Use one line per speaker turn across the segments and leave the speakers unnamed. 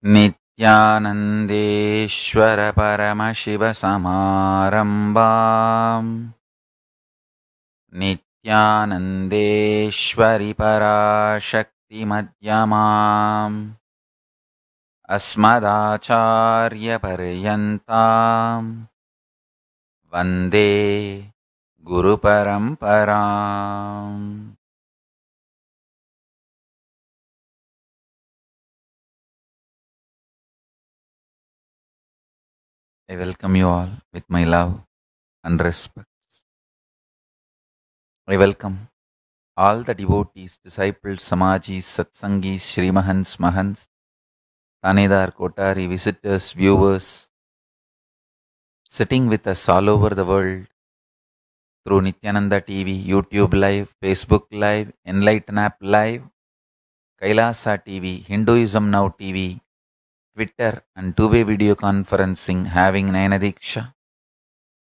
नित्यानन्देश्वर परमशिवसमारम्भाम् नित्यानन्देश्वरि पराशक्तिमध्यमाम् अस्मदाचार्यपर्यन्ताम् वन्दे गुरुपरम्पराम्. I welcome you all with my love and respect. I welcome all the devotees, disciples, Samajis, Satsangis, Shrimahans, Mahans, Tanedar, Kotari, visitors, viewers, sitting with us all over the world through Nityananda TV, YouTube Live, Facebook Live, Enlighten App Live, Kailasa TV, Hinduism Now TV, Twitter and two-way video conferencing having Nayana Diksha.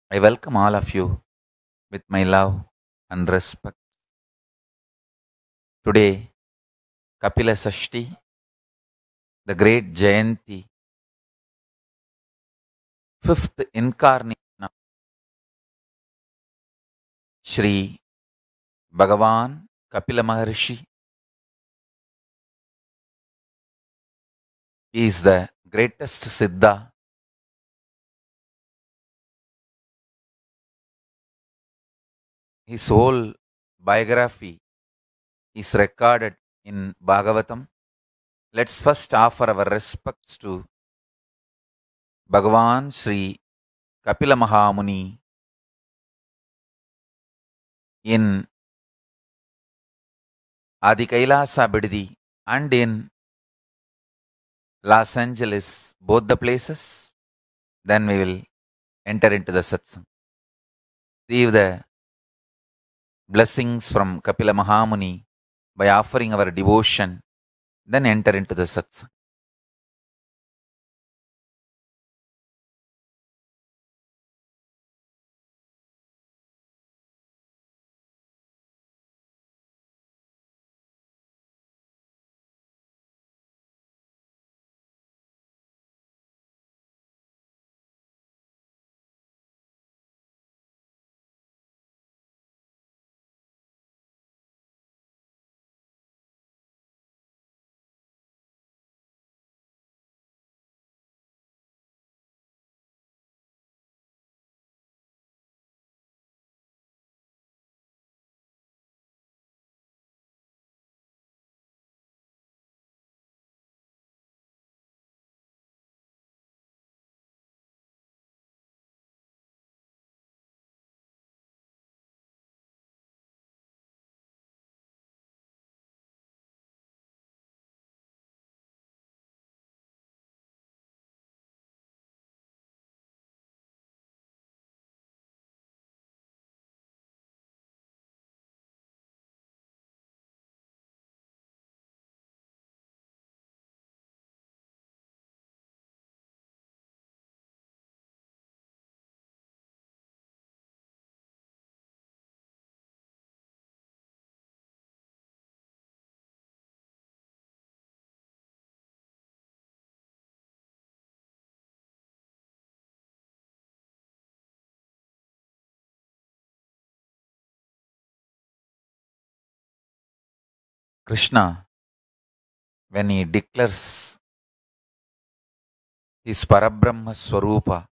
I welcome all of you with my love and respect. Today, Kapila Sashti, the great Jayanti, fifth incarnation of Shri Bhagavan Kapila Maharshi, he is the greatest Siddha. His whole biography is recorded in Bhagavatam. Let's first offer our respects to Bhagavan Sri Kapila Mahamuni in Adi Kailasa Bidadi and in Los Angeles, both the places. Then we will enter into the satsang. Receive the blessings from Kapila Mahamuni by offering our devotion, then enter into the satsang. Krishna, when he declares his Parabrahma Swarupa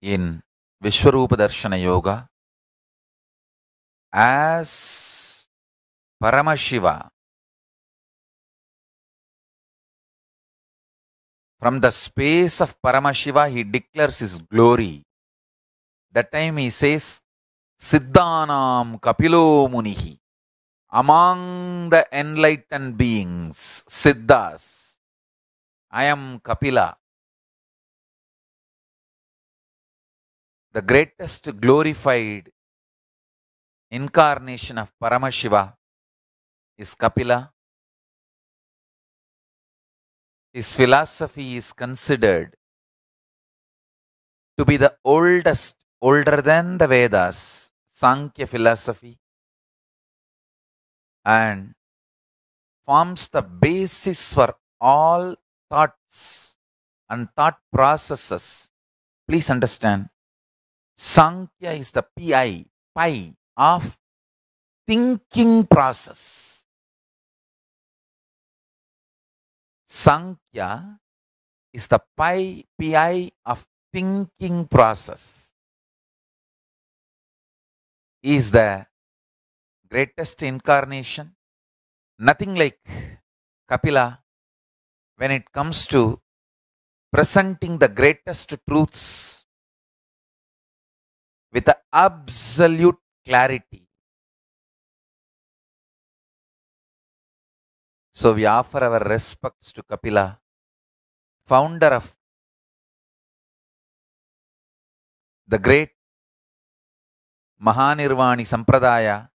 in Vishwarupa Darshana Yoga as Paramashiva, from the space of Paramashiva he declares his glory. That time he says, Siddhanam Kapilo Munihi. Among the enlightened beings, Siddhas, I am Kapila. The greatest glorified incarnation of Paramashiva is Kapila. His philosophy is considered to be the oldest, older than the Vedas, Sankhya philosophy, and forms the basis for all thoughts and thought processes. Please understand, Sankhya is the pi of thinking process. Sankhya is the pi of thinking process. Is the greatest incarnation. Nothing like Kapila when it comes to presenting the greatest truths with the absolute clarity. So we offer our respects to Kapila, founder of the great Mahanirvani Sampradaya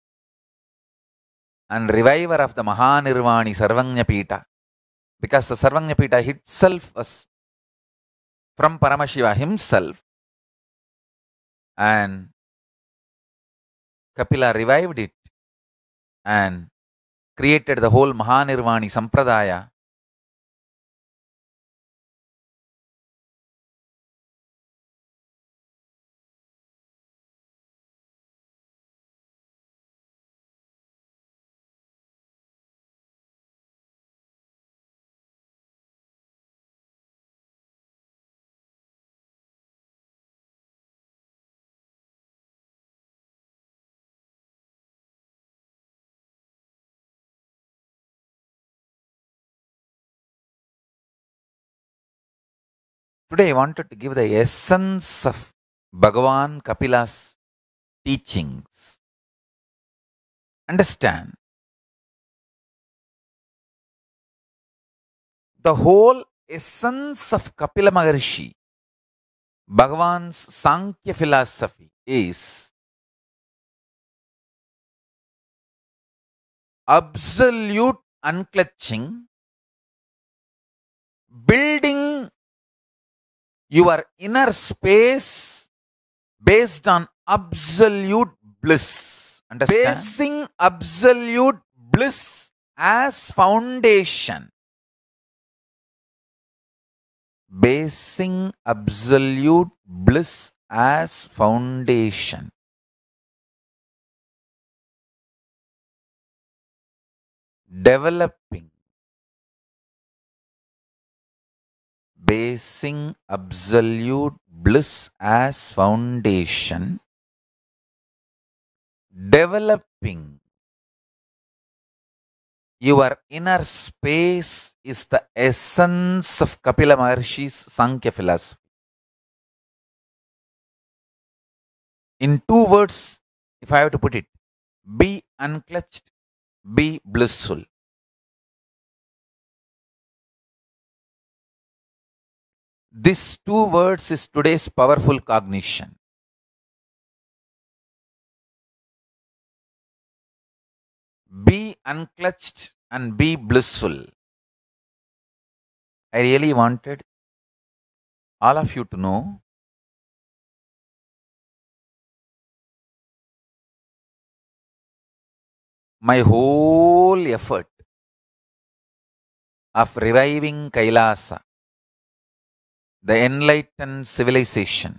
and reviver of the Mahanirvani Sarvanyapita, because the Sarvanyapita itself was from Paramashiva himself, and Kapila revived it and created the whole Mahanirvani Sampradaya. Today I wanted to give the essence of Bhagavan Kapila's teachings. Understand, the whole essence of Kapila Maharshi, Bhagavan's Sankhya philosophy, is absolute unclutching, building your inner space based on absolute bliss. Understand? Basing absolute bliss as foundation. Basing absolute bliss as foundation. Developing. Basing absolute bliss as foundation. Developing your inner space is the essence of Kapila Maharshi's Sankhya philosophy. In 2 words, if I have to put it, be unclutched, be blissful. These 2 words is today's powerful cognition. Be unclutched and be blissful. I really wanted all of you to know my whole effort of reviving Kailasa, the enlightened civilization.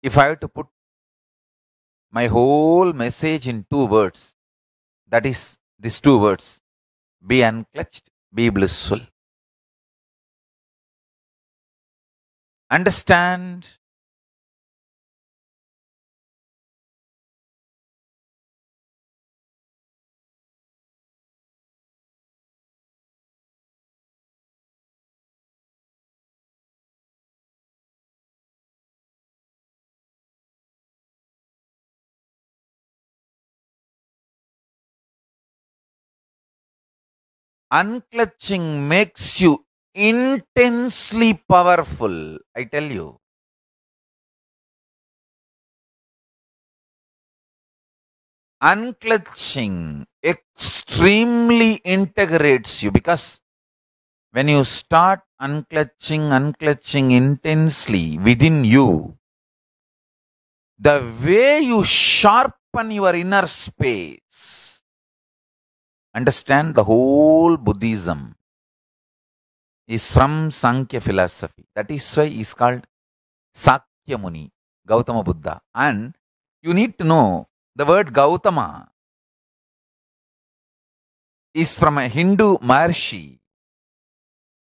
If I have to put my whole message in 2 words, that is these 2 words, be unclutched, be blissful. Understand, unclutching makes you intensely powerful, I tell you. Unclutching extremely integrates you, because when you start unclutching intensely within you, the way you sharpen your inner space, understand the whole Buddhism is from Sankhya philosophy. That is why he is called Sakya Muni, Gautama Buddha. And you need to know the word Gautama is from a Hindu Maharshi,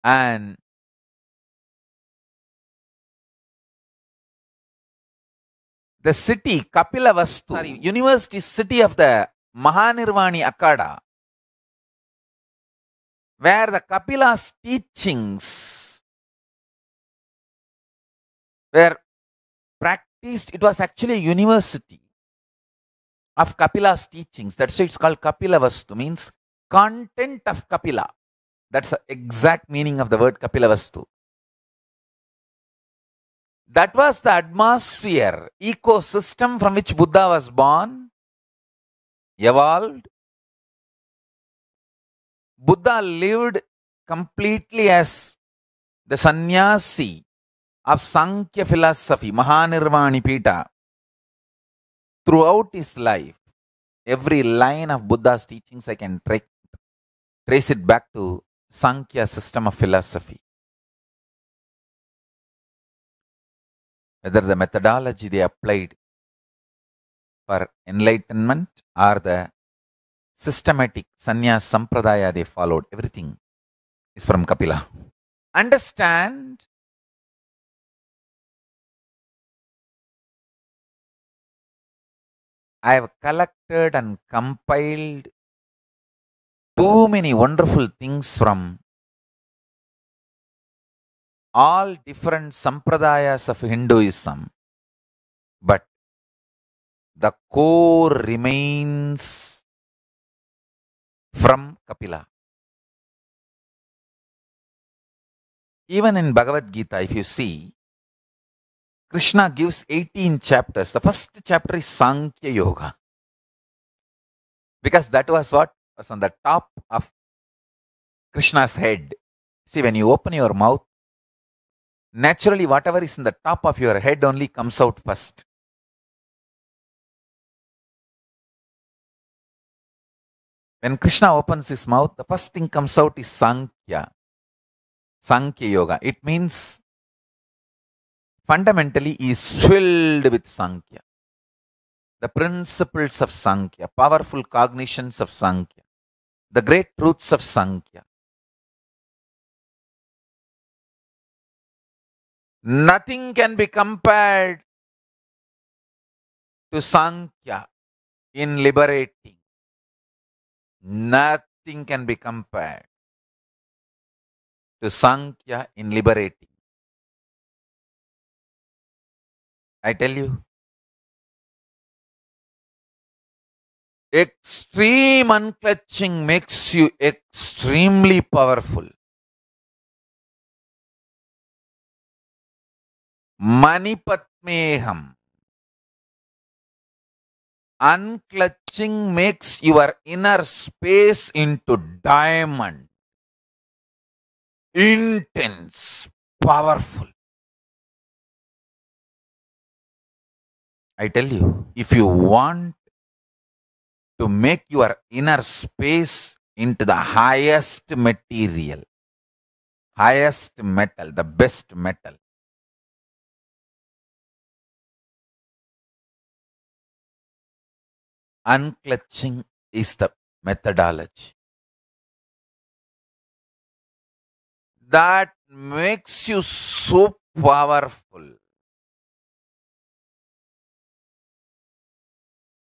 and the city Kapilavastu, university city of the Mahanirvani Akada, where the Kapila's teachings were practiced. It was actually a university of Kapila's teachings. That's why it's called Kapilavastu, means content of Kapila. That's the exact meaning of the word Kapilavastu. That was the atmosphere, ecosystem from which Buddha was born, evolved. Buddha lived completely as the sannyasi of Sankhya philosophy, Mahanirvani Pita. Throughout his life, every line of Buddha's teachings I can trace it back to Sankhya system of philosophy. Whether the methodology they applied for enlightenment or the systematic sannyas sampradaya they followed, everything is from Kapila. Understand, I have collected and compiled too many wonderful things from all different sampradayas of Hinduism, but the core remains from Kapila. Even in Bhagavad Gita, if you see, Krishna gives 18 chapters. The first chapter is Sankhya Yoga, because that was what was on the top of Krishna's head. See, when you open your mouth, naturally whatever is in the top of your head only comes out first. When Krishna opens his mouth, the first thing comes out is Sankhya. Sankhya Yoga. It means fundamentally he is filled with Sankhya. The principles of Sankhya, powerful cognitions of Sankhya, the great truths of Sankhya. Nothing can be compared to Sankhya in liberating. Nothing can be compared to Sankhya in liberating. I tell you, extreme unclutching makes you extremely powerful. Manipatmeham. Unclutching makes your inner space into diamond. Intense, powerful. I tell you, if you want to make your inner space into the highest material, highest metal, the best metal, unclutching is the methodology. That makes you so powerful.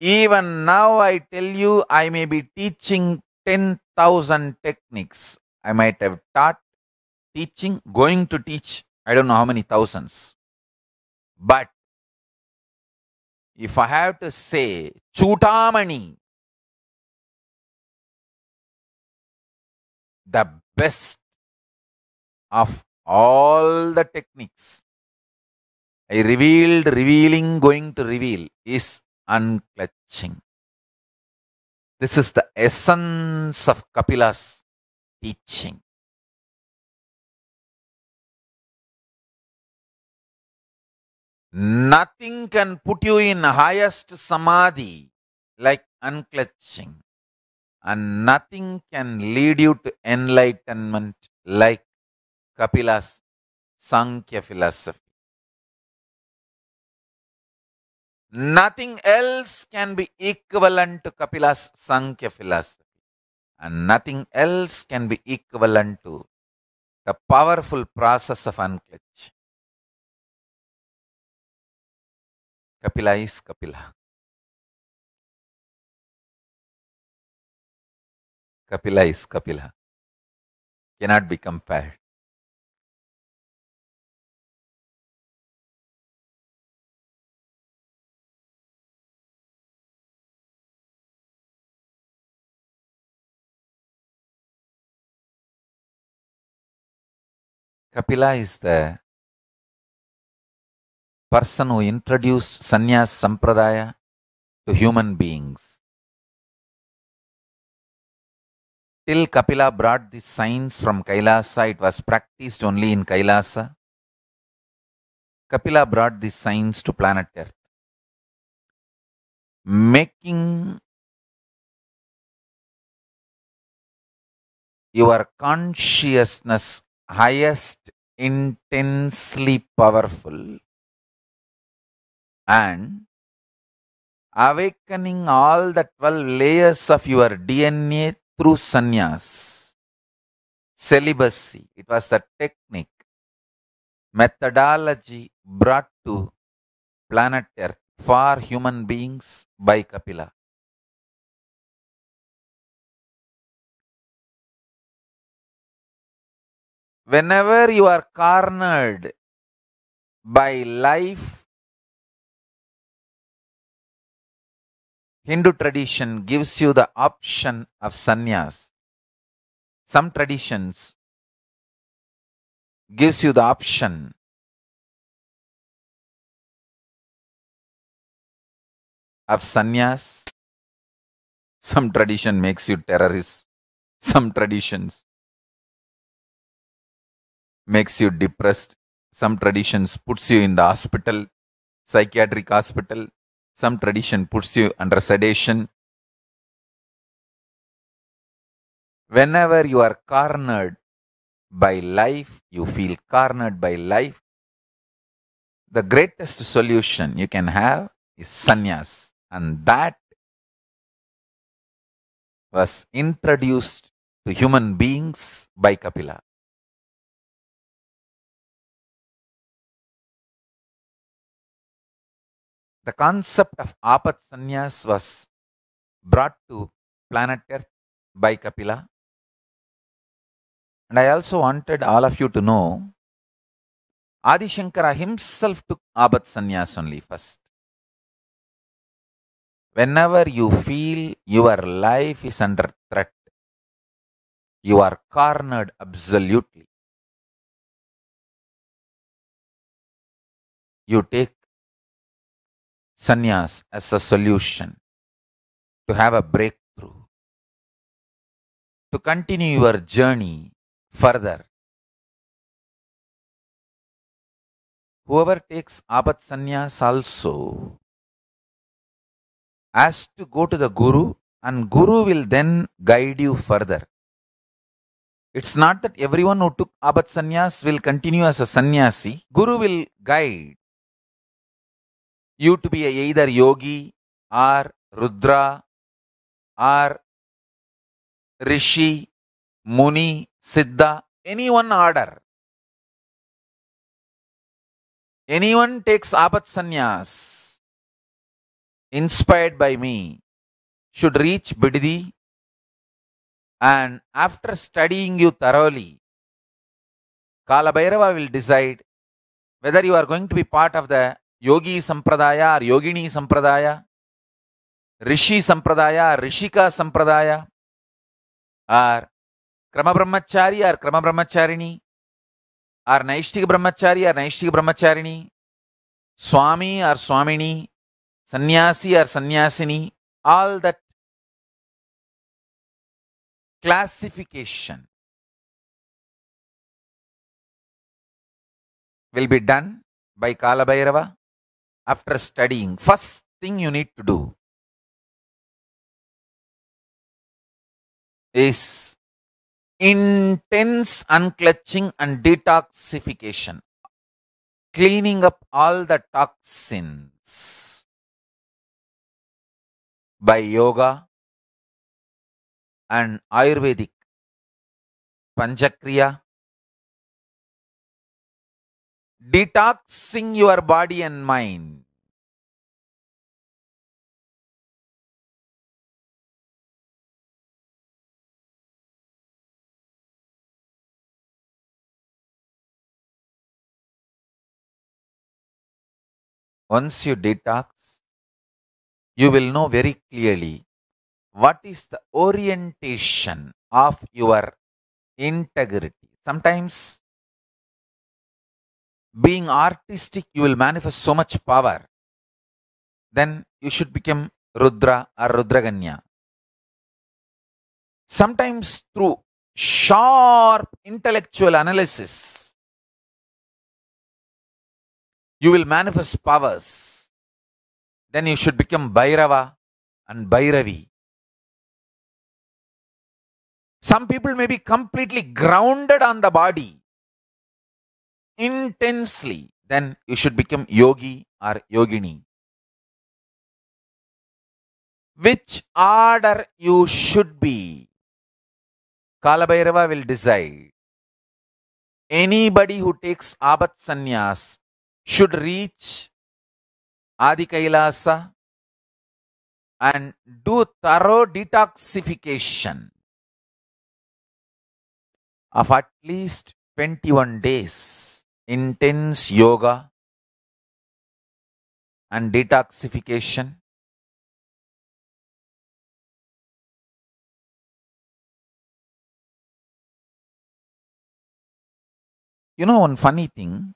Even now I tell you, I may be teaching 10,000 techniques. I might have taught, teaching, going to teach, I don't know how many thousands. But if I have to say, Chutamani, the best of all the techniques I revealed, revealing, going to reveal is unclutching. This is the essence of Kapila's teaching. Nothing can put you in highest samadhi like unclutching. and nothing can lead you to enlightenment like Kapila's Sankhya philosophy. Nothing else can be equivalent to Kapila's Sankhya philosophy, and nothing else can be equivalent to the powerful process of unclench. Kapila is Kapila. Kapila is Kapila. Cannot be compared. Kapila is the person who introduced Sannyas Sampradaya to human beings. Till Kapila brought this science from Kailasa, it was practiced only in Kailasa. Kapila brought this science to planet Earth, making your consciousness highest, intensely powerful, and awakening all the 12 layers of your DNA through sannyas, celibacy. It was the technique, methodology brought to planet Earth for human beings by Kapila. Whenever you are cornered by life, Hindu tradition gives you the option of sannyas. Some traditions gives you the option of sannyas. Some tradition makes you terrorist. Some traditions makes you depressed. Some traditions puts you in the hospital, psychiatric hospital. Some tradition puts you under sedation. Whenever you are cornered by life, you feel cornered by life, the greatest solution you can have is sannyas. And that was introduced to human beings by Kapila. The concept of apat sannyas was brought to planet Earth by Kapila. And I also wanted all of you to know, Adi Shankara himself took apat sannyas only first. Whenever you feel your life is under threat, you are cornered absolutely, you take sannyas as a solution to have a breakthrough, to continue your journey further. Whoever takes apat sannyas also has to go to the Guru, and Guru will then guide you further. It's not that everyone who took apat sannyas will continue as a sannyasi. Guru will guide you to be either yogi or Rudra or Rishi, Muni, Siddha, any one order. Anyone takes apat sannyas inspired by me should reach Bididi, and after studying you thoroughly, Kala Bhairava will decide whether you are going to be part of the Yogi Sampradaya or Yogini Sampradaya, Rishi Sampradaya or Rishika Sampradaya, or Krama Brahmachari or Krama Brahmacharini, or Naishtika Brahmachari or Naishtika Brahmacharini, Swami or Swamini, Sannyasi or Sannyasini. All that classification will be done by Kala Bhairava after studying. First thing you need to do, is intense unclutching and detoxification, cleaning up all the toxins by yoga and Ayurvedic Panchakriya, detoxing your body and mind. Once you detox, you will know very clearly what is the orientation of your integrity. Sometimes, being artistic, you will manifest so much power. Then you should become Rudra or Rudraganya. Sometimes, through sharp intellectual analysis, you will manifest powers. Then you should become Bhairava and Bhairavi. Some people may be completely grounded on the body intensely. Then you should become Yogi or Yogini. Which order you should be, Kalabhairava will decide. Anybody who takes Abhat Sannyas should reach Adi Kailasa and do thorough detoxification of at least 21 days, intense yoga and detoxification. You know, one funny thing,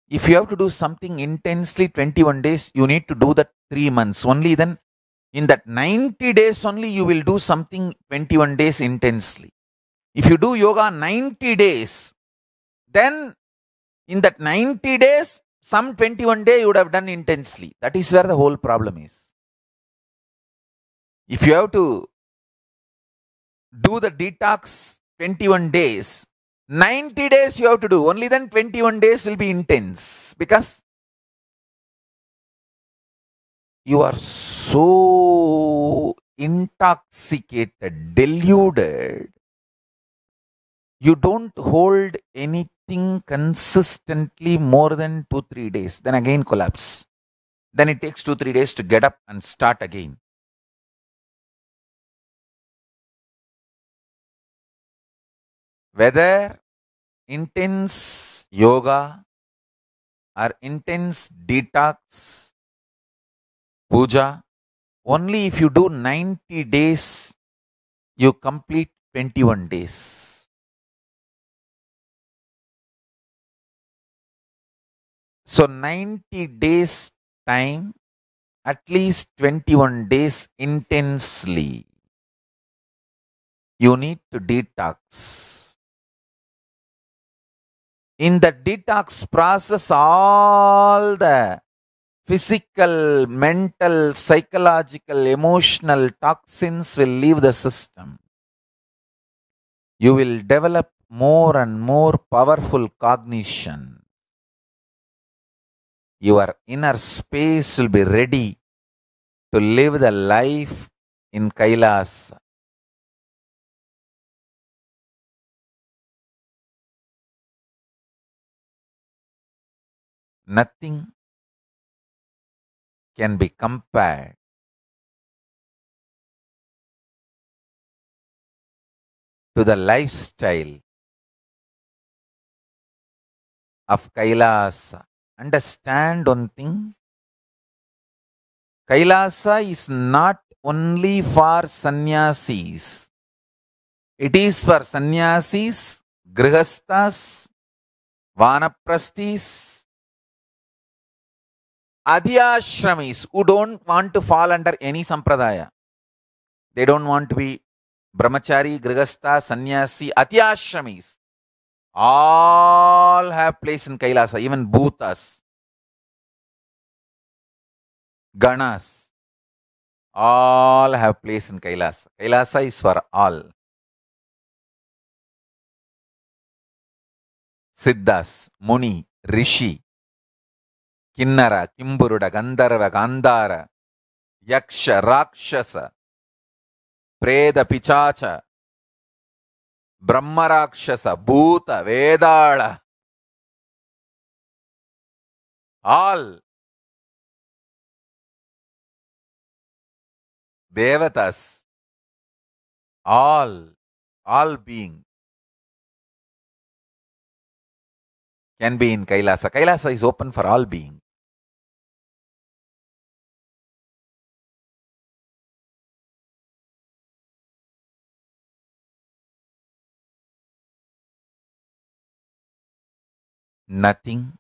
if you have to do something intensely 21 days, you need to do that 3 months. Only then, in that 90 days only, you will do something 21 days intensely. If you do yoga 90 days, then in that 90 days, some 21 day you would have done intensely. That is where the whole problem is. If you have to do the detox 21 days, 90 days you have to do. Only then 21 days will be intense. Because you are so intoxicated, deluded. You don't hold anything consistently more than 2-3 days. Then again collapse. Then it takes 2-3 days to get up and start again. Whether intense yoga or intense detox puja, only if you do 90 days, you complete 21 days. So 90 days time, at least 21 days intensely, you need to detox. In the detox process, all the physical, mental, psychological, emotional toxins will leave the system. You will develop more and more powerful cognition. Your inner space will be ready to live the life in Kailas. Nothing can be compared to the lifestyle of Kailasa. Understand one thing. Kailasa is not only for sannyasis. It is for sannyasis, grihasthas, vanaprasthis, adhyashramis who don't want to fall under any sampradaya. They don't want to be brahmachari, grihastha, sannyasi, adhyashramis. All have place in Kailasa, even bhutas, ganas, all have place in Kailasa. Kailasa is for all. Siddhas, Muni, Rishi, Kinnara, Kimburuda, Gandharva, Gandhara, Yaksha, Rakshasa, Preda, Pichacha, Brahma Rakshasa, Bhuta, Vedala, all Devatas, all beings can be in Kailasa. Kailasa is open for all beings. Nothing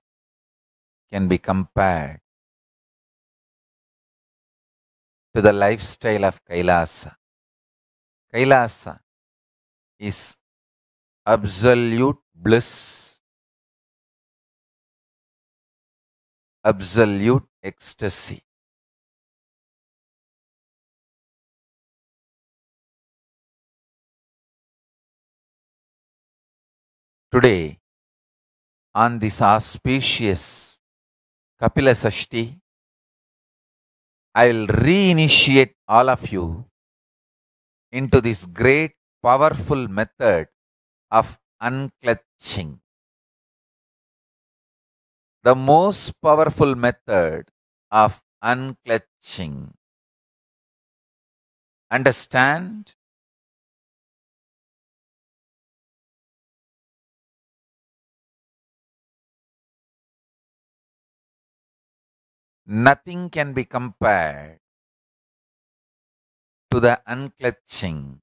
can be compared to the lifestyle of Kailasa. Kailasa is absolute bliss, absolute ecstasy. Today, on this auspicious Kapila Sashti, I will reinitiate all of you into this great, powerful method of unclutching. The most powerful method of unclutching. Understand? Nothing can be compared to the unclutching.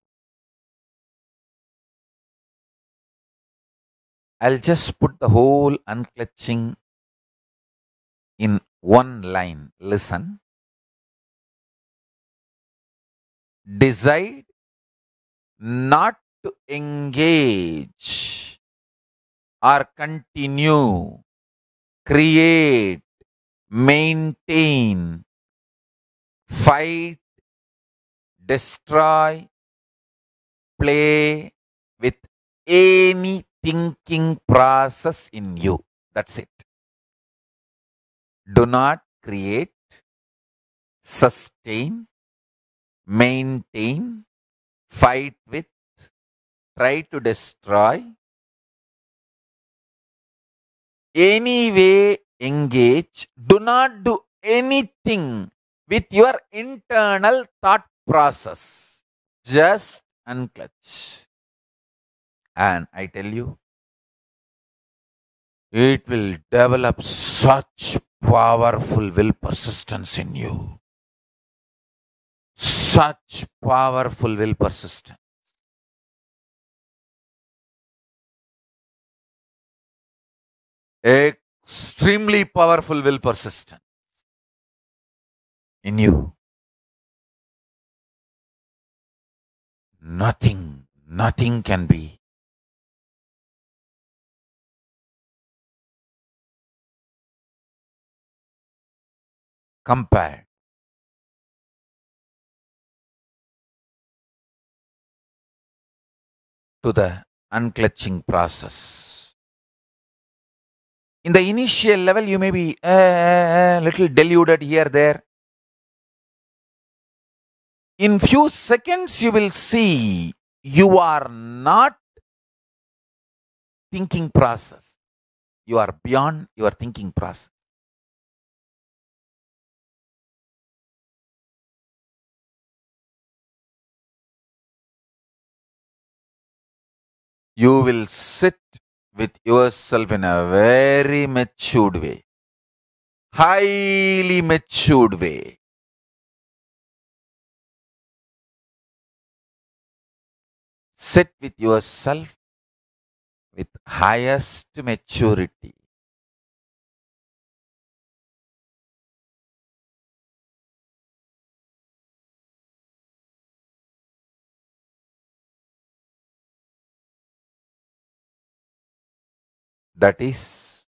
I'll just put the whole unclutching in one line. Listen. Decide not to engage or continue, create, maintain, fight, destroy, play with any thinking process in you. That's it. Do not create, sustain, maintain, fight with, try to destroy, anyway engage. Do not do anything with your internal thought process. Just unclutch. And I tell you, it will develop such powerful will persistence in you. Such powerful will persistence. Extremely powerful will persistence in you. Nothing can be compared to the unclutching process. In the initial level, you may be a little deluded here, there. In few seconds, you will see you are not thinking process. You are beyond your thinking process. You will sit with yourself in a very matured way, highly matured way. Sit with yourself with highest maturity. That is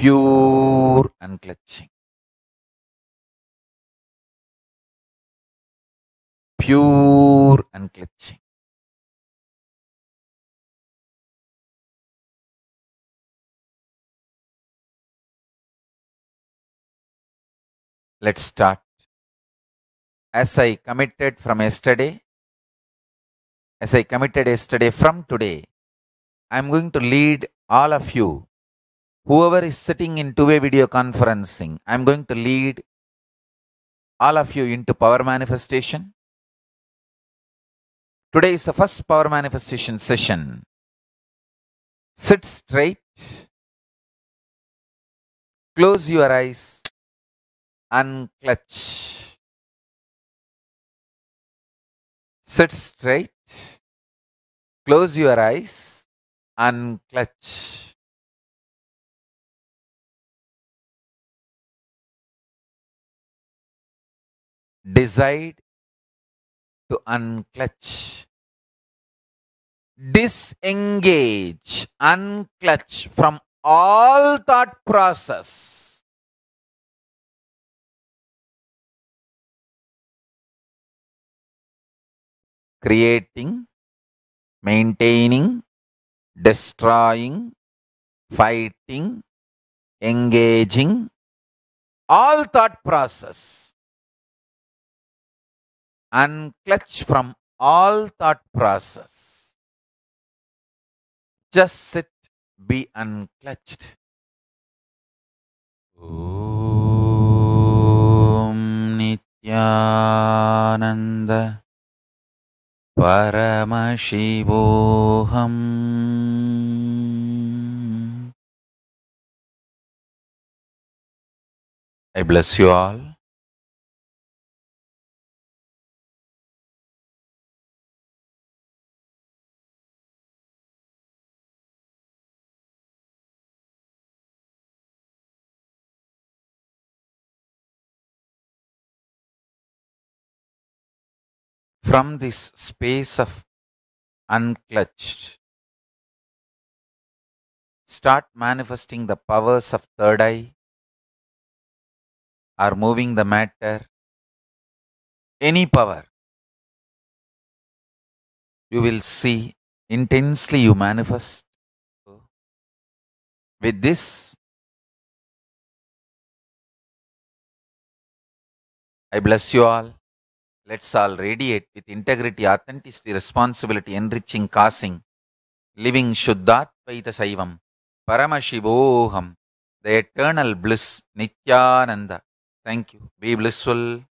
pure unclutching, pure unclutching. Let's start. As I committed yesterday, from today, I'm going to lead all of you. Whoever is sitting in two-way video conferencing, I'm going to lead all of you into power manifestation. Today is the first power manifestation session. Sit straight, close your eyes, unclutch. Sit straight, close your eyes, unclutch. Decide to unclutch. Disengage, unclutch from all thought process. Creating, maintaining, destroying, fighting, engaging, all thought process. Unclutch from all thought process. Just sit, be unclutched. Om Nityananda Paramashivoham. I bless you all. From this space of unclutched, start manifesting the powers of third eye, or moving the matter, any power. You will see intensely you manifest. With this, I bless you all. Let's all radiate with integrity, authenticity, responsibility, enriching, causing, living Shuddhatvaita Saivam, Paramashivoham, the eternal bliss, Nityananda. Thank you. Be blissful.